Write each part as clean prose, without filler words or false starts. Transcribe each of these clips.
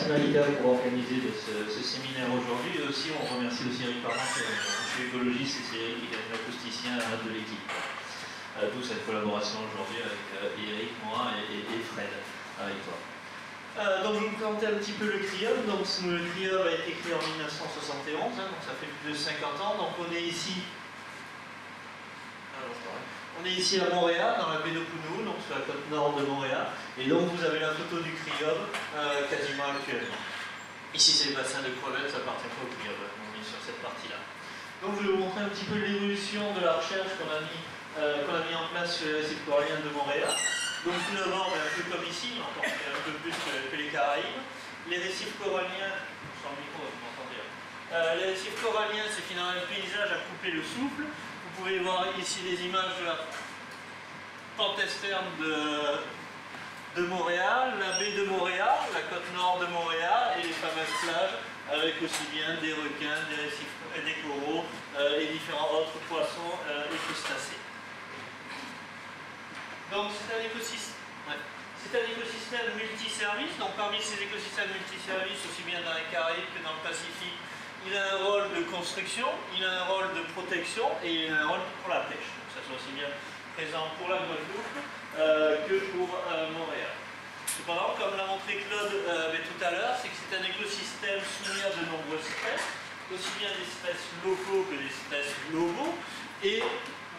Malika pour organiser ce séminaire aujourd'hui. Et aussi, on remercie aussi Eric Parent, qui est écologiste, et c'est Eric qui est l'acousticien de l'équipe. D'où cette collaboration aujourd'hui avec Eric, moi et Fred, avec toi. Donc je vais vous présenter un petit peu le CRIOB. Donc le CRIOB a été créé en 1971, donc ça fait plus de 50 ans. Donc on est ici. On est ici à Montréal, dans la baie de Punu, donc sur la côte nord de Montréal. Et donc vous avez la photo du CRIOB quasiment actuellement. Ici c'est les bassins de crevettes, ça appartient pas au CRIOB, on est sur cette partie-là. Donc je vais vous montrer un petit peu l'évolution de la recherche qu'on a mis en place sur les récifs coralliens de Montréal. Donc tout d'abord, un peu comme ici, mais encore un peu plus que les Caraïbes. Les récifs coralliens, sans le micro, vous m'entendez. Les récifs coralliens, c'est finalement un paysage à couper le souffle. Vous pouvez voir ici des images de la pente externe de Montréal, la baie de Montréal, la côte nord de Montréal et les fameuses plages avec aussi bien des requins, des récifs, des coraux et différents autres poissons et crustacés. Donc c'est un écosystème multiservice. Donc parmi ces écosystèmes multiservices, aussi bien dans les Caraïbes que dans le Pacifique, il a un rôle de construction, il a un rôle de protection et il a un rôle pour la pêche. Donc ça soit aussi bien présent pour la Guadeloupe que pour Montréal. Cependant, comme l'a montré Claude tout à l'heure, c'est que c'est un écosystème soumis à de nombreuses espèces, aussi bien des espèces locaux que des espèces globaux. Et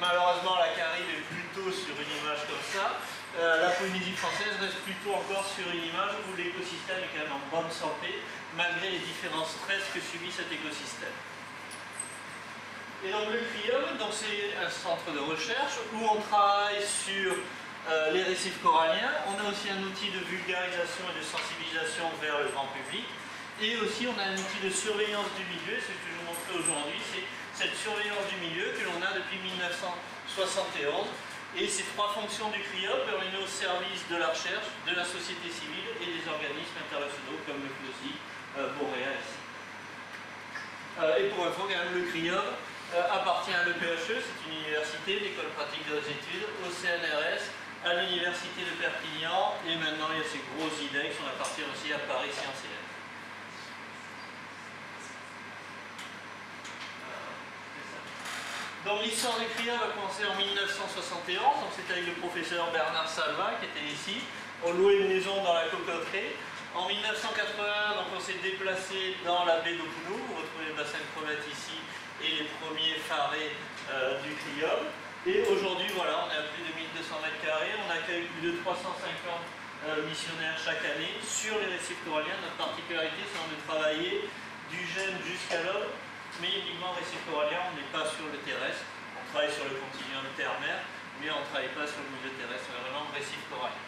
malheureusement, la Caraïbe est plutôt sur une image comme ça. La Polynésie française reste plutôt encore sur une image où l'écosystème est quand même en bonne santé, malgré les différents stress que subit cet écosystème. Et donc le CRIOB, c'est un centre de recherche où on travaille sur les récifs coralliens. On a aussi un outil de vulgarisation et de sensibilisation vers le grand public. Et aussi on a un outil de surveillance du milieu, c'est ce que je vous montrerai aujourd'hui, c'est cette surveillance du milieu que l'on a depuis 1971. Et ces trois fonctions du CRIOB, on les met au service de la recherche, de la société civile et des organismes internationaux comme le CLOSI, Boréal ici. Et pour info, quand même, le CRIOB appartient à l'EPHE, c'est une université, l'école pratique des études, au CNRS, à l'université de Perpignan, et maintenant il y a ces gros IDEX, on appartient aussi à Paris Sciences et Lettres. Donc l'histoire du CRIOB a commencé en 1971, donc c'était avec le professeur Bernard Salva qui était ici. On louait une maison dans la cocoterie. En 1981, donc on s'est déplacé dans la baie d'Opunu, vous retrouvez le bassin de crevettes ici et les premiers farés du CRIOB. Et aujourd'hui, voilà, on est à plus de 1200 mètres carrés, on accueille plus de 350 missionnaires chaque année sur les récifs coralliens. Notre particularité, c'est de travailler du gène jusqu'à l'homme, mais uniquement récif corallien, on n'est pas sur le terrestre. On travaille sur le continuum terre-mer, mais on ne travaille pas sur le milieu terrestre, on est vraiment récif corallien.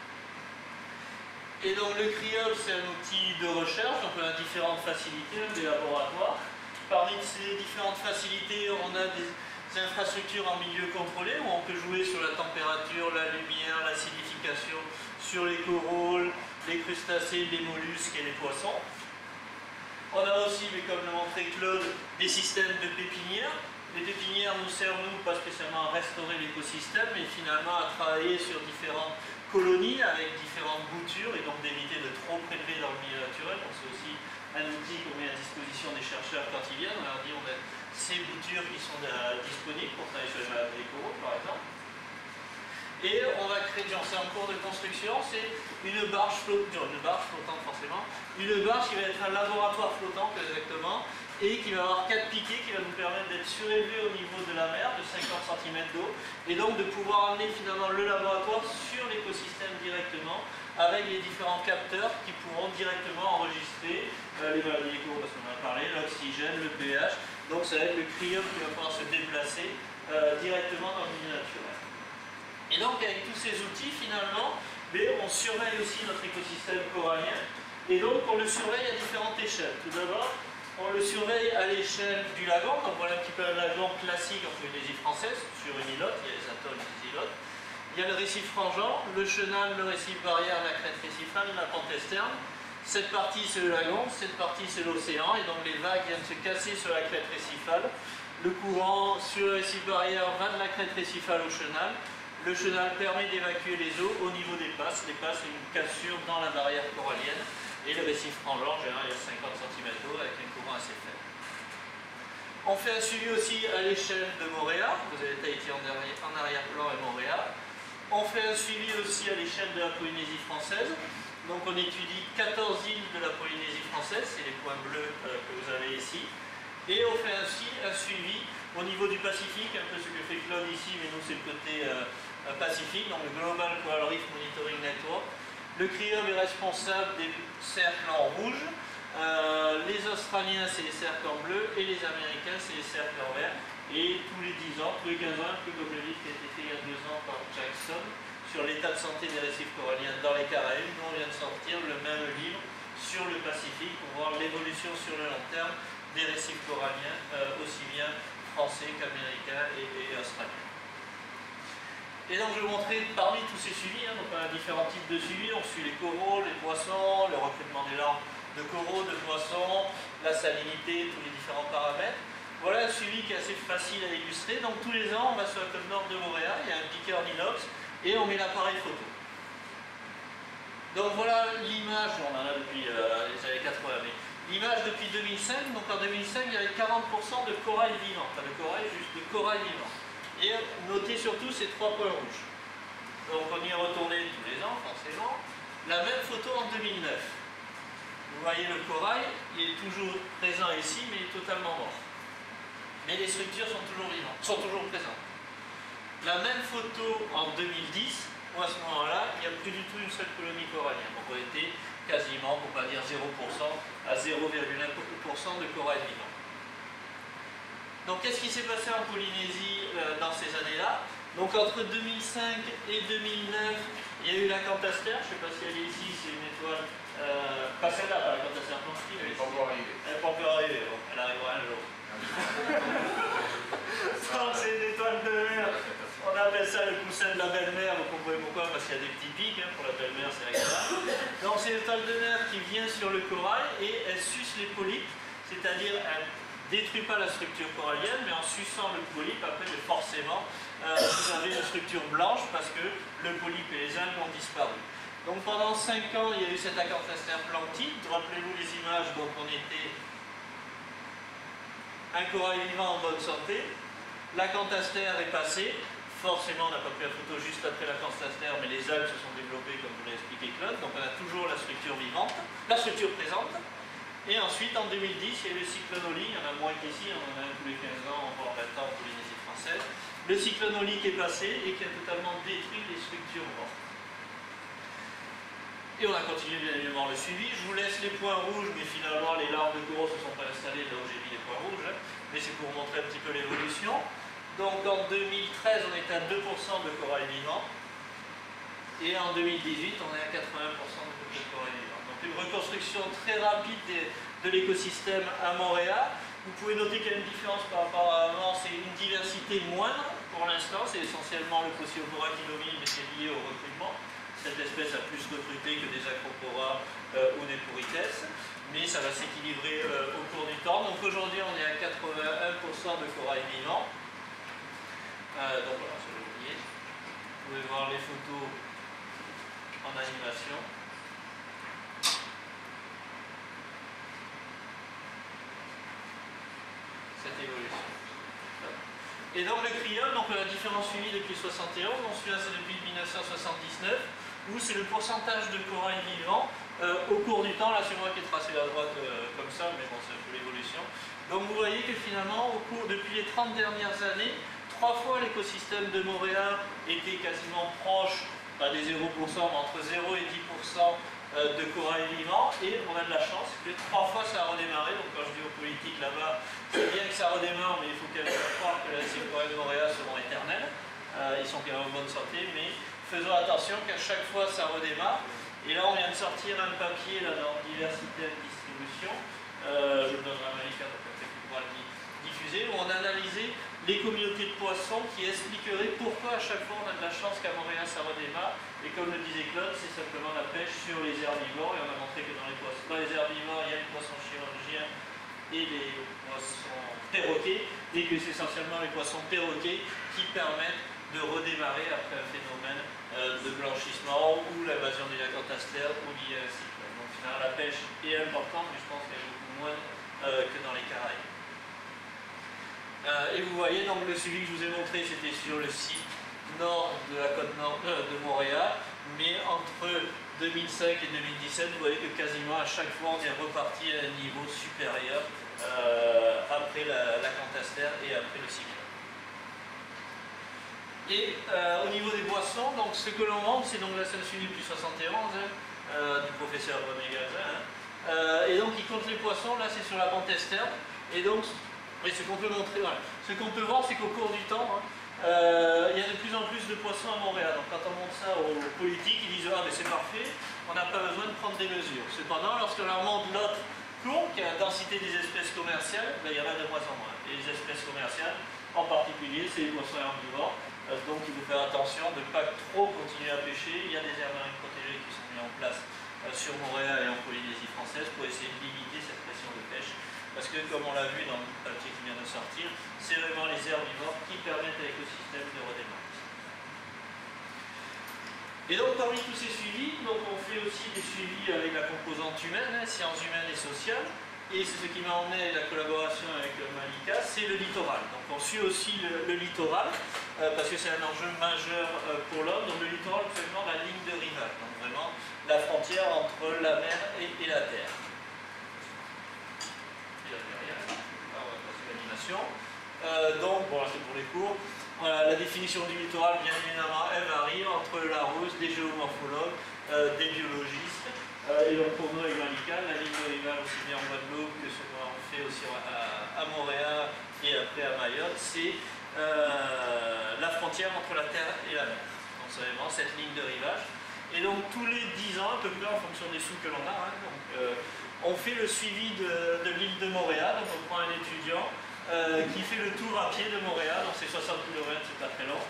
Et donc le CRIOB, c'est un outil de recherche, donc on a différentes facilités, des laboratoires. Parmi ces différentes facilités, on a des infrastructures en milieu contrôlé, où on peut jouer sur la température, la lumière, l'acidification, sur les coraux, les crustacés, les mollusques et les poissons. On a aussi, mais comme l'a montré Claude, des systèmes de pépinières. Les pépinières nous servent, nous, pas spécialement à restaurer l'écosystème, mais finalement à travailler sur différentes colonies avec différentes boutures et donc d'éviter de trop prélever dans le milieu naturel. Donc c'est aussi un outil qu'on met à disposition des chercheurs quand ils viennent. On leur dit on a ces boutures qui sont disponibles pour travailler sur les maladies des coraux, par exemple. Et on va créer, c'est en cours de construction, c'est une barge flottante forcément, une barge qui va être un laboratoire flottant plus exactement, et qui va avoir 4 piquets qui va nous permettre d'être surélevé au niveau de la mer, de 50 cm d'eau, et donc de pouvoir amener finalement le laboratoire sur l'écosystème directement, avec les différents capteurs qui pourront directement enregistrer les maladies des coraux, parce qu'on en a parlé, l'oxygène, le pH, donc ça va être le CRIOB qui va pouvoir se déplacer directement dans le milieu naturel. Et donc avec tous ces outils, finalement, on surveille aussi notre écosystème corallien. Et donc on le surveille à différentes échelles. Tout d'abord, on le surveille à l'échelle du lagon. Donc voilà un petit peu un lagon classique en Polynésie française, sur une îlote, il y a les atolls et les îlotes. Il y a le récif frangeant, le chenal, le récif barrière, la crête récifale, la pente externe. Cette partie c'est le lagon, cette partie c'est l'océan, et donc les vagues viennent se casser sur la crête récifale. Le courant sur le récif barrière va de la crête récifale au chenal. Le chenal permet d'évacuer les eaux au niveau des passes. Les passes, c'est une cassure dans la barrière corallienne. Et le récif plongeant, en général, il y a 50 cm d'eau avec un courant assez faible. On fait un suivi aussi à l'échelle de Moorea. Vous avez Tahiti en arrière-plan et Moorea. On fait un suivi aussi à l'échelle de la Polynésie française. Donc on étudie 14 îles de la Polynésie française, c'est les points bleus que vous avez ici. Et on fait ainsi un suivi au niveau du Pacifique, un peu ce que fait Claude ici, mais nous c'est le côté Pacifique, donc le Global Coral Reef Monitoring Network. Le CRIOM est responsable des cercles en rouge. Les Australiens, c'est les cercles en bleu, et les Américains, c'est les cercles en vert. Et tous les 10 ans, tous les 15 ans, un peu comme le livre qui a été fait il y a 2 ans par Jackson, sur l'état de santé des récifs coralliens dans les Caraïbes. Nous, on vient de sortir le même livre sur le Pacifique pour voir l'évolution sur le long terme des récifs coralliens, aussi bien français qu'américains et australiens. Et donc, je vais vous montrer parmi tous ces suivis, donc on a différents types de suivis. On suit les coraux, les poissons, le recrutement des larves de coraux, de poissons, la salinité, tous les différents paramètres. Voilà un suivi qui est assez facile à illustrer. Donc tous les ans, on va sur la côte nord de Moorea, il y a un piqueur d'inox et on met l'appareil photo. Donc voilà l'image, on en a depuis les années 80, mais l'image depuis 2005. Donc en 2005, il y avait 40% de corail vivant, pas de corail, juste de corail vivant. Et notez surtout ces 3 points rouges. Donc on y est retourné tous les ans, forcément. La même photo en 2009. Vous voyez le corail, il est toujours présent ici, mais il est totalement mort. Mais les structures sont toujours vivantes, sont toujours présentes. La même photo en 2010, où à ce moment-là, il n'y a plus du tout une seule colonie corallienne. Donc on était quasiment, pour ne pas dire 0%, à 0,1% de corail vivant. Donc qu'est-ce qui s'est passé en Polynésie dans ces années-là? Donc entre 2005 et 2009, il y a eu la Cantaster, je ne sais pas si elle est ici, c'est une étoile, pas celle-là, pas la Cantaster Atlantique. Elle n'est pas encore arrivée. Elle n'est pas encore arrivée, bon, elle arrivera un jour. Donc c'est une étoile de mer, on appelle ça le coussin de la belle-mer, vous comprenez pourquoi, parce qu'il y a des petits pics, pour la belle-mer c'est agréable. Donc c'est une étoile de mer qui vient sur le corail et elle suce les polypes, c'est-à-dire elle ne détruit pas la structure corallienne, mais en suçant le polype, après forcément vous avez une structure blanche parce que le polype et les algues ont disparu. Donc pendant 5 ans, il y a eu cette Acanthaster planctite. Rappelez-vous les images, donc on était un corail vivant en bonne santé. L'acanthaster est passé. Forcément, on n'a pas pris la photo juste après l'acanthaster, mais les algues se sont développées comme vous l'a expliqué Claude. Donc on a toujours la structure vivante, la structure présente. Et ensuite, en 2010, il y a eu le cyclone Oli. Il y en a moins qu'ici, on en a un tous les 15 ans, encore 20 ans en Polynésie française. Le cyclone Oli qui est passé et qui a totalement détruit les structures mortes. Et on a continué bien évidemment le suivi. Je vous laisse les points rouges, mais finalement les larves de coraux se sont pas installées là où j'ai mis les points rouges. Mais c'est pour vous montrer un petit peu l'évolution. Donc en 2013, on était à 2% de corail vivant. Et en 2018, on est à 81% de corail vivant. Donc une reconstruction très rapide de l'écosystème à Moorea. Vous pouvez noter qu'il y a une différence par rapport à avant, c'est une diversité moindre pour l'instant, c'est essentiellement le Pociopora qui domine, mais c'est lié au recrutement. Cette espèce a plus recruté que des Acropora ou des Porites, mais ça va s'équilibrer au cours du temps. Donc aujourd'hui, on est à 81% de corail vivant. Donc voilà, je vais oublier. Vous pouvez voir les photos en animation. Cette évolution. Et donc le CRIOM, donc on a différents suivis depuis 71, on suit ça depuis 1979, où c'est le pourcentage de corail vivant au cours du temps. Là c'est moi qui ai tracé la droite comme ça, mais bon c'est un peu l'évolution. Donc vous voyez que finalement, depuis les 30 dernières années, 3 fois l'écosystème de Moorea était quasiment proche, pas des 0%, mais entre 0 et 10% de corail vivant, et on a de la chance que 3 fois ça a redémarré. Donc quand je dis aux politiques là-bas, c'est bien que ça redémarre, mais il faut quand même croire que ces corails de Moorea seront éternels. Ils sont quand même en bonne santé, mais faisons attention qu'à chaque fois ça redémarre. Et là on vient de sortir un papier là, dans diversité et distribution, je le donnerai à Malika, donc peut-être qu'il pourra le diffuser, où on a analysé les communautés de poissons qui expliqueraient pourquoi à chaque fois on a de la chance qu'à Moorea ça redémarre. Et comme le disait Claude, c'est simplement la pêche sur les herbivores, et on a montré que dans les herbivores, il y a les poissons chirurgiens et les poissons perroquets, et que c'est essentiellement les poissons perroquets qui permettent de redémarrer après un phénomène de blanchissement ou l'invasion des Acanthaster ou lié à un cyclone. Donc Hein, la pêche est importante, mais je pense qu'elle est beaucoup moins que dans les Caraïbes. Et vous voyez, donc le suivi que je vous ai montré, c'était sur le site nord de la côte nord de Montréal, mais entre 2005 et 2017, vous voyez que quasiment à chaque fois, on est reparti à un niveau supérieur après la Cantaster et après le cyclone. Et au niveau des boissons, donc ce que l'on montre, c'est donc la scène suivie plus 71 du professeur Romégazin. Et donc il compte les poissons, là c'est sur la pente externe. Et donc, ce qu'on peut montrer, voilà. Ce qu'on peut voir, c'est qu'au cours du temps, il y a de plus en plus de poissons à Montréal. Donc quand on montre ça aux politiques, ils disent ah mais c'est parfait, on n'a pas besoin de prendre des mesures. Cependant, lorsqu'on leur montre l'autre courbe, qui est la densité des espèces commerciales, ben, il y en a de moins en moins. Et les espèces commerciales, en particulier, c'est les poissons herbivores. Donc il faut faire attention de ne pas trop continuer à pêcher. Il y a des aires marines protégées qui sont mises en place sur Montréal et en Polynésie française pour essayer de limiter cette pression de pêche. Parce que comme on l'a vu dans le papier qui vient de sortir, c'est vraiment les herbivores qui permettent à l'écosystème de redémarrer. Et donc parmi tous ces suivis, donc, on fait aussi des suivis avec la composante humaine, sciences humaines et sociales. Et c'est ce qui m'a emmené la collaboration avec Malika, c'est le littoral. Donc on suit aussi le littoral, parce que c'est un enjeu majeur pour l'homme. Donc le littoral, c'est vraiment la ligne de rivage, donc vraiment la frontière entre la mer et la terre. Donc, bon, c'est pour les cours. Voilà, la définition du littoral, bien évidemment, elle varie entre le Larousse, des géomorphologues, des biologistes. Et donc pour nous, avec Malika, la ligne de rivage, aussi bien en Guadeloupe que ce qu'on fait aussi à Montréal et après à Mayotte, c'est la frontière entre la terre et la mer. Donc c'est vraiment cette ligne de rivage. Et donc tous les 10 ans, à peu près en fonction des sous que l'on a, on fait le suivi de l'île de Montréal. Donc on prend un étudiant qui fait le tour à pied de Montréal, donc c'est 60 km, c'est pas très long,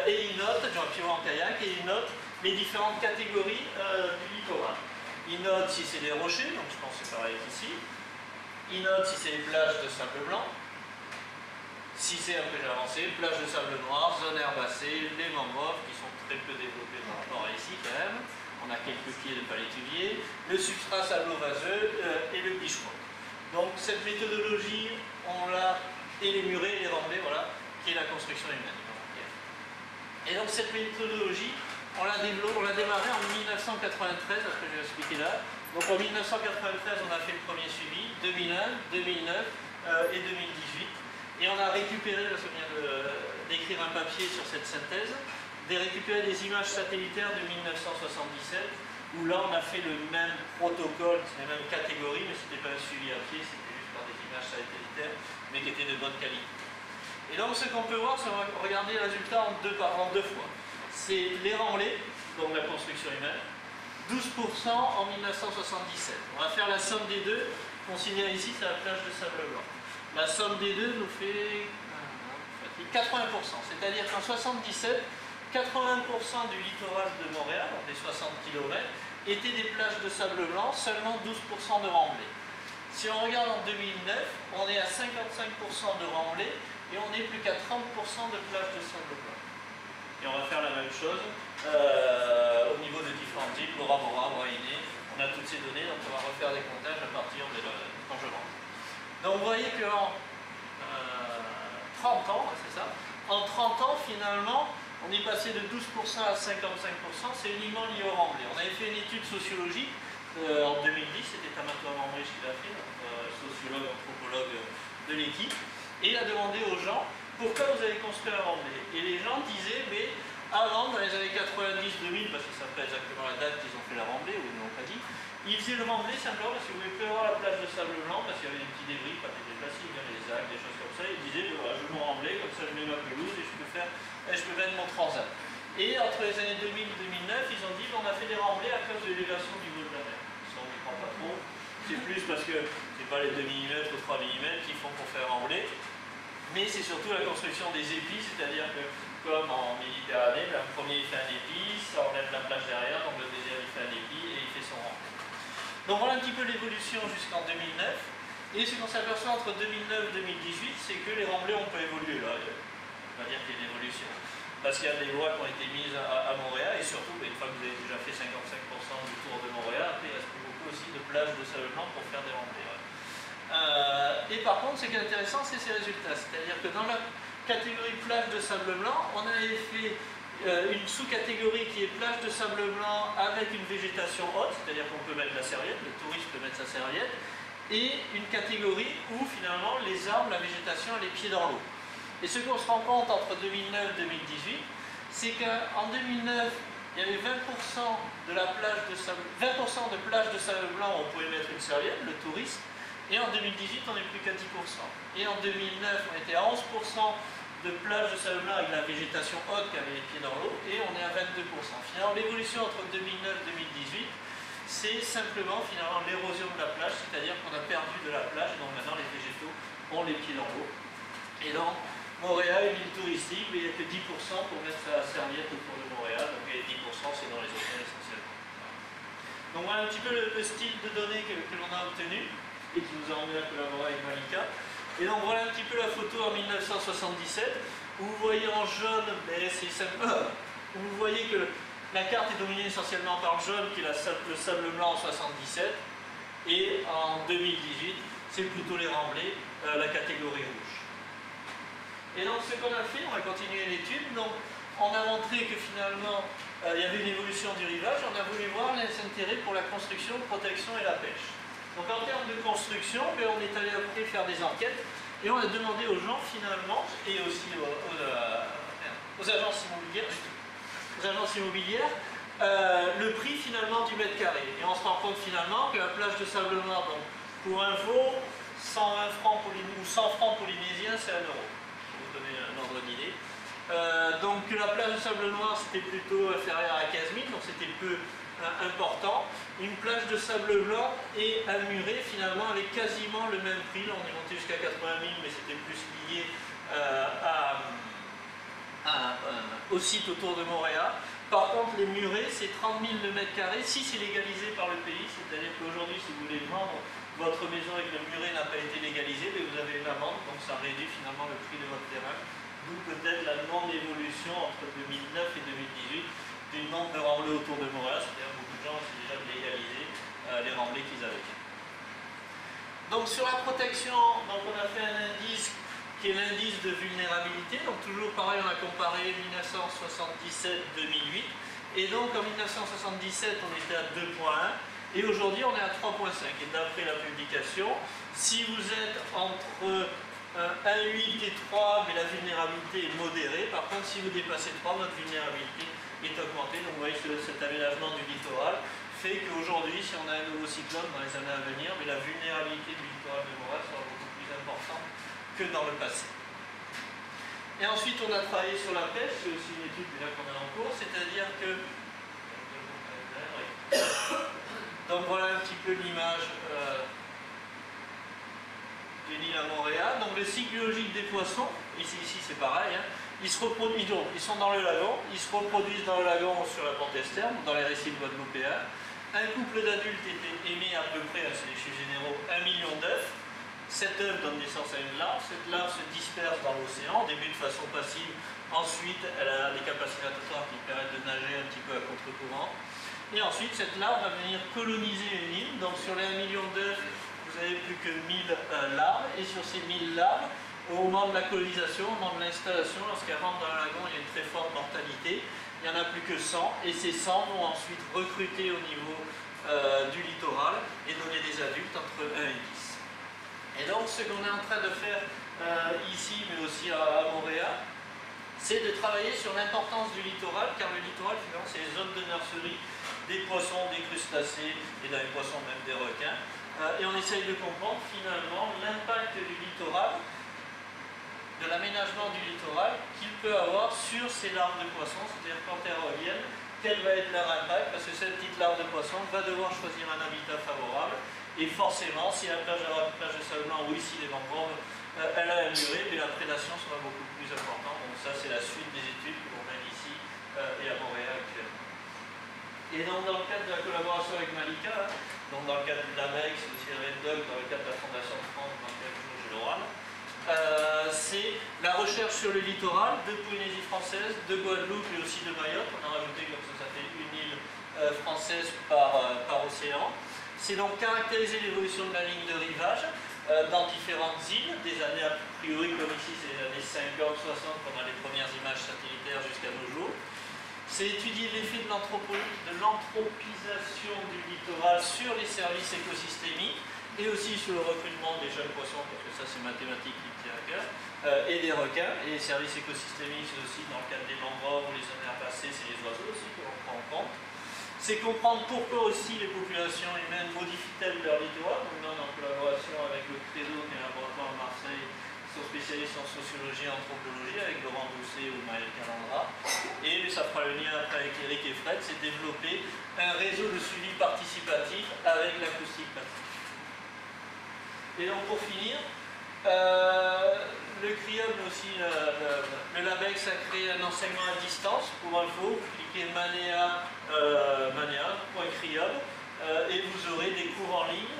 et il note, un pied en kayak, et il note les différentes catégories du littoral. Il note si c'est des rochers, donc je pense que c'est pareil qu'ici. Il note si c'est les plages de sable blanc, si c'est un peu avancé, plage de sable noir, zone herbacée, les mangroves qui sont très peu développées par rapport à ici quand même. On a quelques pieds de palétuvier, le substrat sablo-vaseux et le bicheron. Donc cette méthodologie, on l'a, et les murets, les remblais, voilà, qui est la construction humaine. Et donc cette méthodologie, on l'a démarrée en 1993, après je vais expliquer là. Donc en 1993, on a fait le premier suivi, 2001, 2009 et 2018. Et on a récupéré, parce qu'on vient d'écrire un papier sur cette synthèse, récupérer des images satellitaires de 1977, où là on a fait le même protocole, les mêmes catégories, mais ce n'était pas un suivi à pied, c'était juste par des images satellitaires, mais qui étaient de bonne qualité. Et donc ce qu'on peut voir, c'est qu'on va regarder les résultats en deux fois. C'est les remblais, donc la construction humaine, 12% en 1977. On va faire la somme des deux, considéré ici c'est la plage de sable blanc. La somme des deux nous fait 80%, c'est-à-dire qu'en 77, 80% du littoral de Montréal, des 60 km, étaient des plages de sable blanc, seulement 12% de remblais. Si on regarde en 2009, on est à 55% de remblais et on n'est plus qu'à 30% de plages de sable blanc. Et on va faire la même chose au niveau de différentes îles, Bora Bora, Wainé. On a toutes ces données, donc on va refaire des comptages à partir de quand je rentre. Donc vous voyez qu'en 30 ans, c'est ça, en 30 ans finalement, on est passé de 12% à 55%, c'est uniquement lié au remblai. On avait fait une étude sociologique en 2010, c'était Amato Amambridge qui l'a fait, sociologue, anthropologue de l'équipe, et il a demandé aux gens pourquoi vous avez construit un remblai. Et les gens disaient, mais avant, dans les années 90-2000, parce que ça fait exactement la date qu'ils ont fait la remblai, ou ils n'ont pas dit, ils faisaient le remblai simplement parce qu'ils ne pouvaient plus avoir la plage de sable blanc, parce qu'il y avait des petits débris, pas des plastiques, des algues, des choses comme ça. Ils disaient, voilà, je veux mon remblai, comme ça je mets ma pelouse et je peux mettre mon transat. Et entre les années 2000 et 2009, ils ont dit qu'on a fait des remblais à cause de l'élévation du niveau de la mer. Ça, on ne comprend pas trop. C'est plus parce que ce n'est pas les 2 mm ou 3 mm qui font pour faire remblai. Mais c'est surtout la construction des épis, c'est-à-dire que, comme en Méditerranée, le premier il fait un épi, ça enlève la plage derrière, donc le deuxième il fait un épi et il fait son remblai. Donc voilà un petit peu l'évolution jusqu'en 2009. Et ce qu'on s'aperçoit entre 2009 et 2018, c'est que les remblais ont pas évolué là. On va dire qu'il y a une évolution. parce qu'il y a des lois qui ont été mises à Montréal, et surtout, une fois que vous avez déjà fait 55% du tour de Montréal, après il reste plus beaucoup aussi de plages de sable blanc pour faire des randonnées. Et par contre, ce qui est intéressant, c'est ces résultats. C'est-à-dire que dans la catégorie plage de sable blanc, on avait fait une sous-catégorie qui est plage de sable blanc avec une végétation haute, c'est-à-dire qu'on peut mettre la serviette, le touriste peut mettre sa serviette, et une catégorie où finalement les arbres, la végétation, elle est pieds dans l'eau. Et ce qu'on se rend compte entre 2009 et 2018, c'est qu'en 2009, il y avait 20% de la plage de sable, 20% de plage de sable blanc où on pouvait mettre une serviette, le touriste, et en 2018, on n'est plus qu'à 10%. Et en 2009, on était à 11% de plage de sable blanc avec la végétation haute qui avait les pieds dans l'eau, et on est à 22%. Finalement, l'évolution entre 2009 et 2018, c'est simplement finalement l'érosion de la plage, c'est-à-dire qu'on a perdu de la plage, et donc maintenant les végétaux ont les pieds dans l'eau. Et donc, Montréal est une ville touristique, mais il n'y a que 10% pour mettre sa serviette autour de Montréal, donc les 10% c'est dans les hôtels essentiellement. Donc voilà un petit peu le style de données que l'on a obtenu, et qui nous a emmené à collaborer avec Malika. Et donc voilà un petit peu la photo en 1977, où vous voyez en jaune, c'est simple, où vous voyez que la carte est dominée essentiellement par le jaune, qui est le sable blanc en 77, et en 2018, c'est plutôt les remblais, la catégorie rouge. Et donc ce qu'on a fait, on va continuer l'étude, donc on a montré que finalement, il y avait une évolution du rivage, on a voulu voir les intérêts pour la construction, protection et la pêche. Donc en termes de construction, on est allé après faire des enquêtes et on a demandé aux gens finalement, et aussi aux agences immobilières, le prix finalement du mètre carré. Et on se rend compte finalement que la plage de sable noir, donc, pour info, 120 francs ou 100 francs polynésiens, c'est 1 euro. Pour vous donner un ordre d'idée. Donc la plage de sable noir, c'était plutôt inférieur à 15 000, donc c'était peu important. Une plage de sable blanc et un muret, finalement, elle est quasiment le même prix. Là, on est monté jusqu'à 80 000, mais c'était plus lié au site autour de Montréal. Par contre, les murets, c'est 30 000 le mètre carré, si c'est légalisé par le pays. C'est-à-dire qu'aujourd'hui, si vous voulez vendre votre maison et que le muret n'a pas été légalisé, mais vous avez une amende, donc ça réduit finalement le prix de votre terrain. D'où peut-être la non-évolution entre 2009 et 2018 du nombre de remblais autour de Montréal, c'est-à-dire beaucoup de gens ont déjà légalisé les remblais qu'ils avaient. Donc sur la protection, donc on a fait un indice qui est l'indice de vulnérabilité, donc toujours pareil, on a comparé 1977-2008, et donc en 1977 on était à 2.1, et aujourd'hui on est à 3.5, et d'après la publication, si vous êtes entre 1,8 et 3, mais la vulnérabilité est modérée. Par contre, si vous dépassez 3, votre vulnérabilité est augmentée. Donc vous voyez que cet aménagement du littoral fait qu'aujourd'hui, si on a un nouveau cyclone dans les années à venir, mais la vulnérabilité du littoral de Montréal sera beaucoup plus importante que dans le passé. Et ensuite, on a travaillé sur la pêche, c'est aussi une étude déjà qu'on a en cours, c'est-à-dire que... Donc voilà un petit peu l'image de l'île à Montréal. Donc le cycle biologique des poissons, ici c'est pareil, hein, ils se reproduisent, donc, ils sont dans le lagon, ils se reproduisent dans le lagon sur la pente externe, dans les récifs guadeloupéens. Un couple d'adultes émet à peu près, c'est les chiffres généraux, 1 million d'œufs. Cet œuf donne naissance à une larve, cette larve se disperse dans l'océan, au début de façon passive, ensuite elle a des capacités natatoires qui permettent de nager un petit peu à contre-courant. Et ensuite cette larve va venir coloniser une île, donc sur les 1 million d'œufs, vous n'avez plus que 1000 larves, et sur ces 1000 larves, au moment de la colonisation, au moment de l'installation, lorsqu'elles rentrent dans le lagon, il y a une très forte mortalité, il n'y en a plus que 100, et ces 100 vont ensuite recruter au niveau du littoral et donner des adultes entre 1 et 10. Et donc ce qu'on est en train de faire ici, mais aussi à Montréal, c'est de travailler sur l'importance du littoral, car le littoral, finalement, c'est les zones de nurserie des poissons, des crustacés, et dans les poissons même des requins. Et on essaye de comprendre finalement l'impact du littoral, de l'aménagement du littoral qu'il peut avoir sur ces larves de poissons, c'est-à-dire quand elles reviennent, quel va être leur impact, parce que cette petite larve de poisson va devoir choisir un habitat favorable, et forcément, si la plage de sable blanc ou ici les mangroves, elle a un muret, mais la prédation sera beaucoup plus importante. Donc ça, c'est la suite des études que l'on mène ici et à Montréal actuellement. Et donc dans le cadre de la collaboration avec Malika, donc dans le cadre de l'AMEX, aussi le Red Dog, dans le cadre de la Fondation de France, dans le cadre du Georges Loral, c'est la recherche sur le littoral de Polynésie française, de Guadeloupe et aussi de Mayotte. On a rajouté comme ça fait une île française par océan. C'est donc caractériser l'évolution de la ligne de rivage dans différentes îles, des années a priori comme ici, c'est les années 50-60 qu'on a les premières images satellitaires jusqu'à nos jours. C'est étudier l'effet de l'anthropisation du littoral sur les services écosystémiques et aussi sur le recrutement des jeunes poissons, parce que ça c'est mathématique qui me tient à cœur, et des requins. Et les services écosystémiques, c'est aussi dans le cadre des mangroves ou les zones herbacées, c'est les oiseaux aussi que l'on prend en compte. C'est comprendre pourquoi aussi les populations humaines modifient-elles leur littoral. Donc là, en collaboration avec le CREDO, qui est un laboratoire à Marseille, qui sont spécialistes en sociologie et anthropologie, avec Laurent Doucet ou Maël Calandra. Et ça fera le lien après avec Eric et Fred, c'est développer un réseau de suivi participatif avec l'acoustique passive. Et donc pour finir, le CRIOB, mais aussi le LABEX a créé un enseignement à distance pour info. Vous cliquez mania.criob et vous aurez des cours en ligne.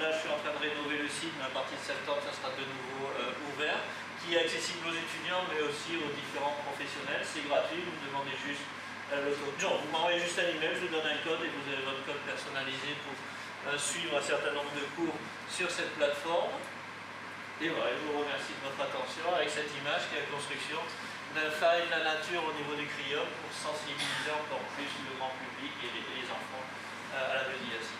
Là, je suis en train de rénover le site, mais à partir de septembre, ça sera de nouveau ouvert, qui est accessible aux étudiants, mais aussi aux différents professionnels. C'est gratuit, vous me demandez juste le code. Non, vous m'envoyez juste un email, je vous donne un code et vous avez votre code personnalisé pour suivre un certain nombre de cours sur cette plateforme. Et voilà, je vous remercie de votre attention avec cette image qui est la construction d'un phare de la nature au niveau du CRIOB pour sensibiliser encore plus le grand public et les enfants à la biodiversité.